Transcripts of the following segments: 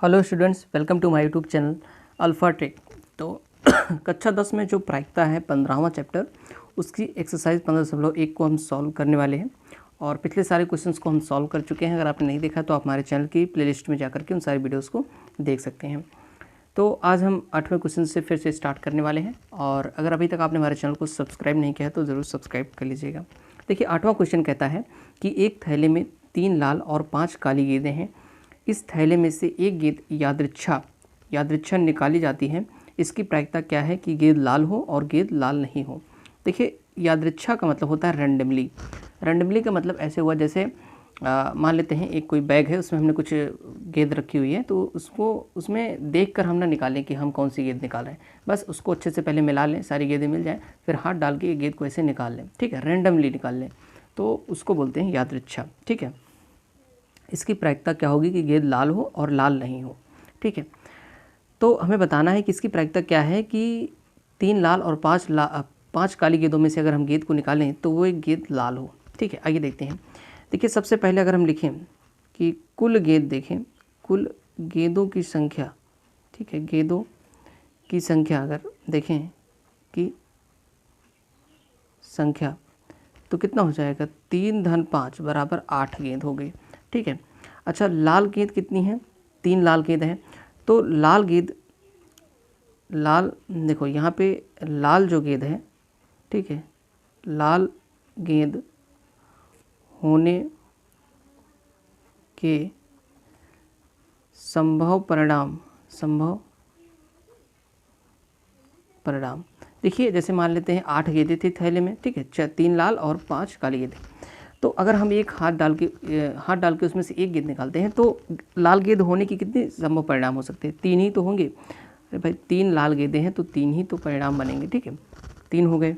Hello students, welcome to my YouTube channel Alpha Tech. तो कक्षा 10 में जो प्रायिकता है 15वां चैप्टर, उसकी एक्सरसाइज 15.1 को हम सॉल्व करने वाले हैं। और पिछले सारे क्वेश्चंस को हम सॉल्व कर चुके हैं। अगर आपने नहीं देखा तो आप हमारे चैनल की प्लेलिस्ट में जाकर के उन सारी वीडियोज़ को देख सकते हैं। तो आज हम 8वें क्वेश्चन से फिर से स्टार्ट करने वाले हैं। और अगर अभी तक आपने हमारे चैनल को सब्सक्राइब नहीं किया है तो ज़रूर सब्सक्राइब कर लीजिएगा। देखिए, 8वां क्वेश्चन कहता है कि एक थैले में 3 लाल और 5 काली गेंदें हैं। इस थैले में से एक गेंद यादृच्छा निकाली जाती है। इसकी प्रायिकता क्या है कि गेंद लाल हो और गेंद लाल नहीं हो। देखिए, यादृच्छा का मतलब होता है रैंडमली का मतलब ऐसे हुआ जैसे मान लेते हैं एक कोई बैग है, उसमें हमने कुछ गेंद रखी हुई है, तो उसमें देखकर हम ना निकालें कि हम कौन सी गेंद निकाल रहे हैं। बस उसको अच्छे से पहले मिला लें, सारी गेंदें मिल जाएं, फिर हाथ डाल के गेंद को ऐसे निकाल लें। ठीक है, रैंडमली निकाल लें, तो उसको बोलते हैं यादृच्छा। ठीक है, इसकी प्रायिकता क्या होगी कि गेंद लाल हो और लाल नहीं हो। ठीक है, तो हमें बताना है कि इसकी प्रायिकता क्या है कि 3 लाल और 5 काली गेंदों में से अगर हम गेंद को निकालें तो वो एक गेंद लाल हो। ठीक है, आइए देखते हैं। देखिए, सबसे पहले अगर हम लिखें कि कुल गेंद, देखें कुल गेंदों की संख्या। ठीक है, गेंदों की संख्या अगर देखें कि संख्या तो कितना हो जाएगा, 3 धन 5 बराबर 8 गेंद हो गई। ठीक है, अच्छा लाल गेंद कितनी है, 3 लाल गेंद है। तो लाल देखो यहाँ पे लाल जो गेंद है, ठीक है, लाल गेंद होने के संभव परिणाम देखिए, जैसे मान लेते हैं 8 गेंदें थी थैले में। ठीक है, 3 लाल और 5 काली गेंदें। तो अगर हम एक हाथ डाल के उसमें से एक गेंद निकालते हैं तो लाल गेंद होने की कितने संभव परिणाम हो सकते हैं, 3 ही तो होंगे। अरे भाई, 3 लाल गेंदें हैं तो 3 ही तो परिणाम बनेंगे। ठीक है, 3 हो गए।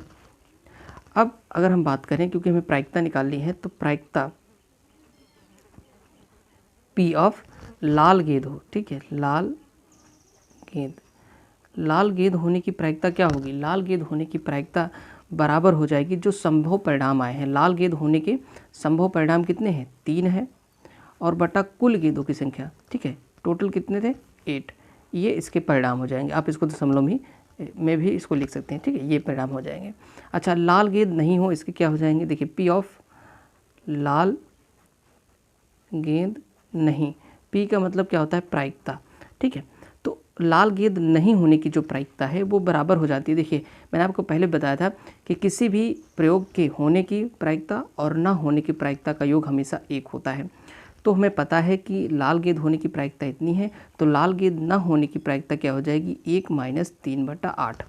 अब अगर हम बात करें, क्योंकि हमें प्रायिकता निकालनी है, तो प्रायिकता P ऑफ लाल गेंद हो। ठीक है, लाल गेंद होने की प्रायिकता क्या होगी, लाल गेंद होने की प्रायिकता बराबर हो जाएगी जो संभव परिणाम आए हैं। लाल गेंद होने के संभव परिणाम कितने हैं, 3 है, और बटा कुल गेंदों की संख्या। ठीक है, टोटल कितने थे, 8। ये इसके परिणाम हो जाएंगे। आप इसको दशमलव में भी इसको लिख सकते हैं। ठीक है, ये परिणाम हो जाएंगे। अच्छा, लाल गेंद नहीं हो, इसके क्या हो जाएंगे, देखिए P ऑफ लाल गेंद नहीं। P का मतलब क्या होता है, प्रायिकता। ठीक है, तो लाल गेंद नहीं होने की जो प्रायिकता है वो बराबर हो जाती है। देखिए, मैंने आपको पहले बताया था कि किसी भी प्रयोग के होने की प्रायिकता और ना होने की प्रायिकता का योग हमेशा 1 होता है। तो हमें पता है कि लाल गेंद होने की प्रायिकता इतनी है, तो लाल गेंद ना होने की प्रायिकता क्या हो जाएगी, 1 - 3/8।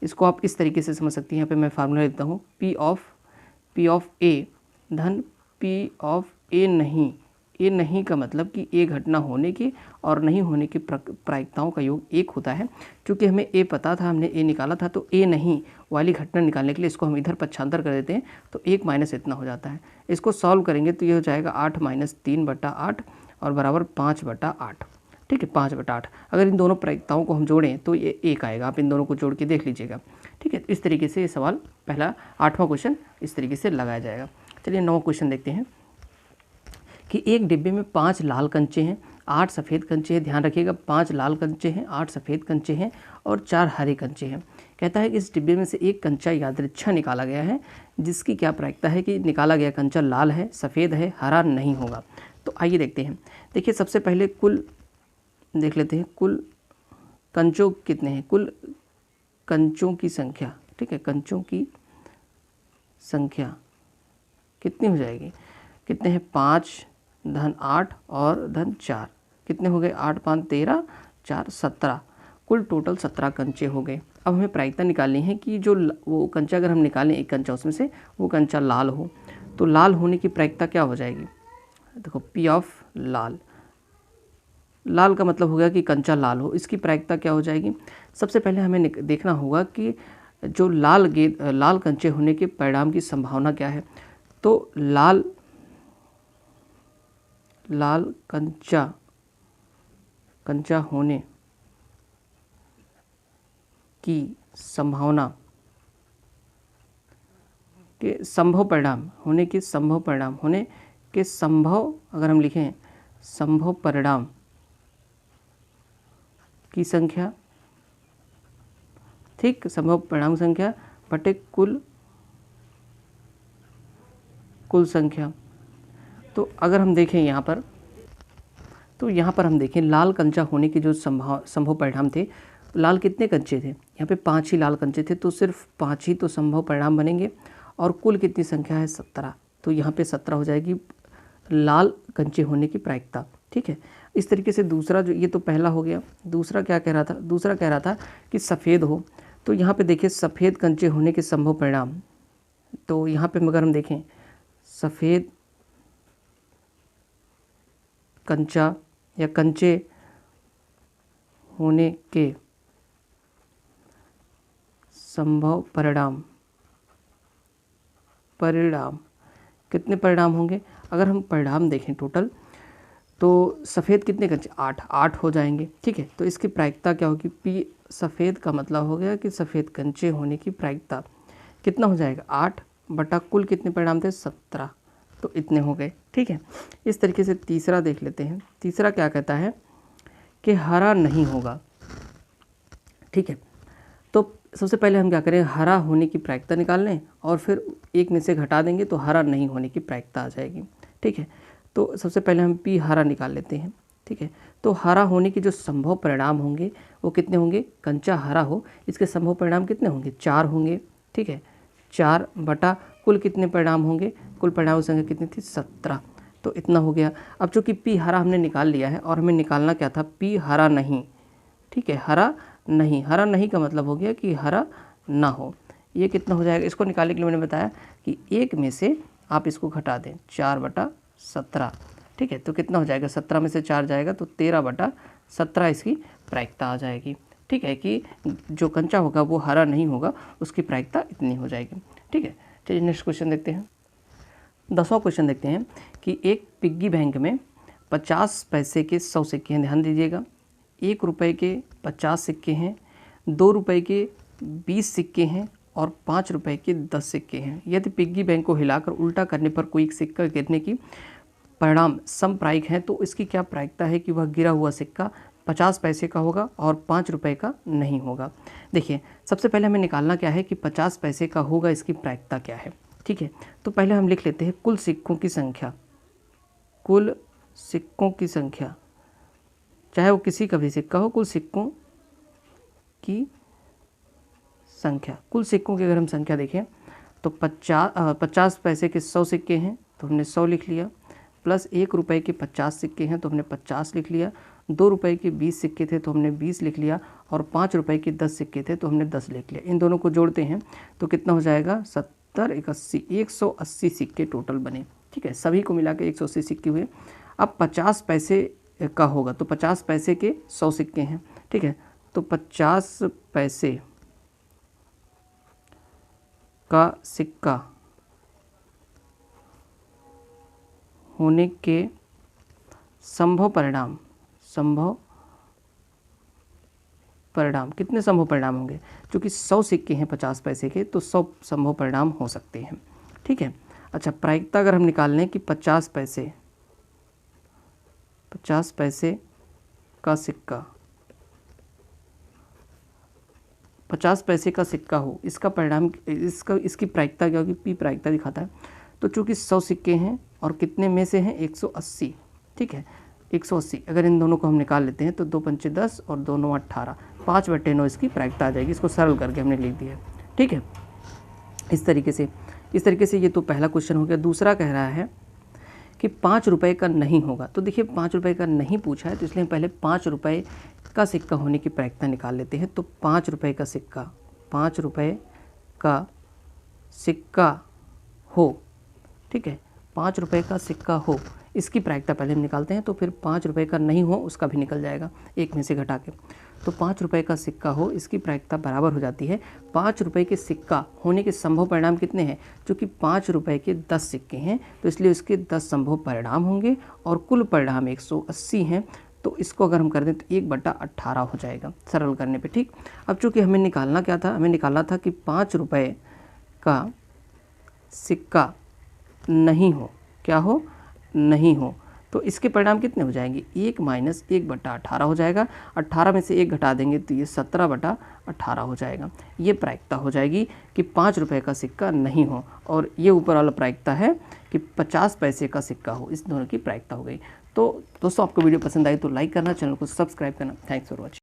इसको आप इस तरीके से समझ सकती हैं। यहाँ पे मैं फार्मूला लिखता हूँ, P ऑफ A धन P ऑफ A नहीं। ए नहीं का मतलब कि ए घटना होने की और नहीं होने की प्रायिकताओं का योग 1 होता है। चूँकि हमें ए पता था, हमने ए निकाला था, तो ए नहीं वाली घटना निकालने के लिए इसको हम इधर पक्षांतर कर देते हैं, तो 1 माइनस इतना हो जाता है। इसको सॉल्व करेंगे तो ये हो जाएगा 8 - 3/8 और बराबर 5/8। ठीक है, 5/8। अगर इन दोनों प्रायिकताओं को हम जोड़ें तो ये 1 आएगा। आप इन दोनों को जोड़ के देख लीजिएगा। ठीक है, इस तरीके से ये सवाल पहला 8वां क्वेश्चन इस तरीके से लगाया जाएगा। चलिए 9वां क्वेश्चन देखते हैं कि एक डिब्बे में 5 लाल कंचे हैं, 8 सफ़ेद कंचे हैं। ध्यान रखिएगा, 5 लाल कंचे हैं, 8 सफ़ेद कंचे हैं और 4 हरे कंचे हैं। कहता है कि इस डिब्बे में से एक कंचा यादृच्छा निकाला गया है, जिसकी क्या प्रायिकता है कि निकाला गया कंचा लाल है, सफ़ेद है, हरा नहीं होगा। तो आइए देखते हैं। देखिए, सबसे पहले कुल देख लेते हैं, कुल कंचों कितने हैं, कुल कंचों की संख्या। ठीक है, कंचों की संख्या कितनी हो जाएगी, कितने हैं, 5 धन 8 और धन 4, कितने हो गए, 8 - 5 13, 4 17, कुल टोटल 17 कंचे हो गए। अब हमें प्रायिकता निकालनी है कि जो वो कंचा अगर हम निकालें एक कंचा उसमें से, वो कंचा लाल हो, तो लाल होने की प्रायिकता क्या हो जाएगी, देखो P ऑफ लाल का मतलब हो गया कि कंचा लाल हो। इसकी प्रायिकता क्या हो जाएगी, सबसे पहले हमें देखना होगा कि जो लाल कंचे होने के परिणाम की संभावना क्या है। तो लाल कंचा होने की संभावना के संभव परिणाम अगर हम लिखें संभव परिणाम की संख्या, ठीक, संभव परिणाम संख्या बटे कुल संख्या। तो अगर हम देखें यहाँ पर, तो यहाँ पर हम देखें लाल कंचा होने के जो संभव परिणाम थे, लाल कितने कंचे थे, यहाँ पे 5 ही लाल कंचे थे, तो सिर्फ 5 ही तो संभव परिणाम बनेंगे। और कुल कितनी संख्या है 17, तो यहाँ पे 17 हो जाएगी लाल कंचे होने की प्रायिकता, ठीक है। इस तरीके से दूसरा जो, ये तो पहला हो गया। दूसरा क्या कह रहा था, दूसरा कह रहा था कि सफ़ेद हो, तो यहाँ पे देखिए सफ़ेद कंचे होने के संभव परिणाम, तो यहाँ पे अगर हम देखें सफ़ेद कंचा या कंचे होने के संभव परिणाम कितने परिणाम होंगे, अगर हम परिणाम देखें टोटल, तो सफ़ेद कितने कंचे, 8 हो जाएंगे, ठीक है। तो इसकी प्रायिकता क्या होगी, पी सफ़ेद का मतलब हो गया कि सफ़ेद कंचे होने की प्रायिकता कितना हो जाएगा, 8 बटा कुल कितने परिणाम थे, 17, तो इतने हो गए, ठीक है। इस तरीके से तीसरा देख लेते हैं। तीसरा क्या कहता है कि हरा नहीं होगा, ठीक है। तो सबसे पहले हम क्या करें, हरा होने की प्रायिकता निकाल लें और फिर एक में से घटा देंगे तो हरा नहीं होने की प्रायिकता आ जाएगी, ठीक है। तो सबसे पहले हम पी हरा निकाल लेते हैं, ठीक है। तो हरा होने के जो संभव परिणाम होंगे वो कितने होंगे, कंचा हरा हो, इसके संभव परिणाम कितने होंगे, 4 होंगे, ठीक है। 4 बटा कुल कितने परिणाम होंगे, कुल परिणाम की संख्या कितनी थी, 17, तो इतना हो गया। अब चूँकि पी हरा हमने निकाल लिया है और हमें निकालना क्या था, पी हरा नहीं, ठीक है। हरा नहीं का मतलब हो गया कि हरा ना हो। ये कितना हो जाएगा, इसको निकालने के लिए मैंने बताया कि एक में से आप इसको घटा दें, 4 बटा 17, ठीक है। तो कितना हो जाएगा, 17 में से 4 जाएगा तो 13 बटा 17 इसकी प्रायिकता आ जाएगी, ठीक है, कि जो कंचा होगा वो हरा नहीं होगा, उसकी प्रायिकता इतनी हो जाएगी, ठीक है। चलिए नेक्स्ट क्वेश्चन देखते हैं। 10वां क्वेश्चन देखते हैं कि एक पिग्गी बैंक में 50 पैसे के 100 सिक्के हैं, ध्यान दीजिएगा। 1 रुपये के 50 सिक्के हैं, 2 रुपये के 20 सिक्के हैं और 5 रुपये के 10 सिक्के हैं। यदि पिग्गी बैंक को हिलाकर उल्टा करने पर कोई एक सिक्का गिरने की परिणाम समप्रायिक है, तो इसकी क्या प्रायिकता है कि वह गिरा हुआ सिक्का 50 पैसे का होगा और 5 रुपये का नहीं होगा। देखिए सबसे पहले हमें निकालना क्या है कि 50 पैसे का होगा, इसकी प्रायिकता क्या है, ठीक है। तो पहले हम लिख लेते हैं कुल सिक्कों की संख्या, कुल सिक्कों की संख्या, चाहे वो किसी का भी सिक्का हो, कुल सिक्कों की संख्या। कुल सिक्कों की अगर हम संख्या देखें तो 50 पैसे के 100 सिक्के हैं तो हमने 100 लिख लिया, प्लस 1 रुपये के 50 सिक्के हैं तो हमने 50 लिख लिया, 2 रुपये के 20 सिक्के थे तो हमने 20 लिख लिया और 5 रुपये के 10 सिक्के थे तो हमने 10 लिख लिया। इन दोनों को जोड़ते हैं तो कितना हो जाएगा, 70 81 180 सिक्के टोटल बने, ठीक है। सभी को मिला के 180 सिक्के हुए। अब 50 पैसे का होगा तो 50 पैसे के 100 सिक्के हैं, ठीक है। तो 50 पैसे का सिक्का होने के संभव परिणाम कितने संभव परिणाम होंगे, क्योंकि 100 सिक्के हैं 50 पैसे के तो 100 संभव परिणाम हो सकते हैं, ठीक है। अच्छा, प्रायिकता अगर हम निकाल लें कि 50 पैसे का सिक्का 50 पैसे का सिक्का हो, इसका परिणाम इसकी प्रायिकता क्या होगी, पी प्रायिकता दिखाता है। तो चूँकि 100 सिक्के हैं और कितने में से हैं 180, ठीक है, 180 अगर इन दोनों को हम निकाल लेते हैं तो 2 पंचे 10 और 2 9 18, 5/9 इसकी प्रायिकता आ जाएगी। इसको सरल करके हमने लिख दिया, ठीक है। इस तरीके से ये तो पहला क्वेश्चन हो गया। दूसरा कह रहा है कि 5 रुपये का नहीं होगा। तो देखिए 5 रुपये का नहीं पूछा है तो इसलिए हम पहले 5 रुपये का सिक्का होने की प्रायिकता निकाल लेते हैं। तो 5 रुपये का सिक्का, 5 रुपये का सिक्का हो, ठीक है, 5 रुपये का सिक्का हो, इसकी प्रायिकता पहले हम निकालते हैं। तो फिर 5 रुपये का नहीं हो उसका भी निकल जाएगा एक में से घटा के। तो 5 रुपये का सिक्का हो, इसकी प्रायिकता बराबर हो जाती है 5 रुपये के सिक्का होने के संभव परिणाम कितने हैं, क्योंकि 5 रुपये के 10 सिक्के हैं तो इसलिए उसके 10 संभव परिणाम होंगे और कुल परिणाम 180 हैं। तो इसको अगर हम कर दें तो 1/18 हो जाएगा सरल करने पे, ठीक। अब चूँकि हमें निकालना क्या था, हमें निकालना था कि 5 रुपये का सिक्का नहीं हो, क्या हो, नहीं हो, तो इसके परिणाम कितने हो जाएंगे, 1 माइनस 1/18 हो जाएगा। 18 में से 1 घटा देंगे तो ये 17/18 हो जाएगा। ये प्रायिकता हो जाएगी कि 5 रुपये का सिक्का नहीं हो, और ये ऊपर वाला प्रायिकता है कि 50 पैसे का सिक्का हो। इस दोनों की प्रायिकता हो गई। तो दोस्तों आपको वीडियो पसंद आई तो लाइक करना, चैनल को सब्सक्राइब करना। Thanks for watching.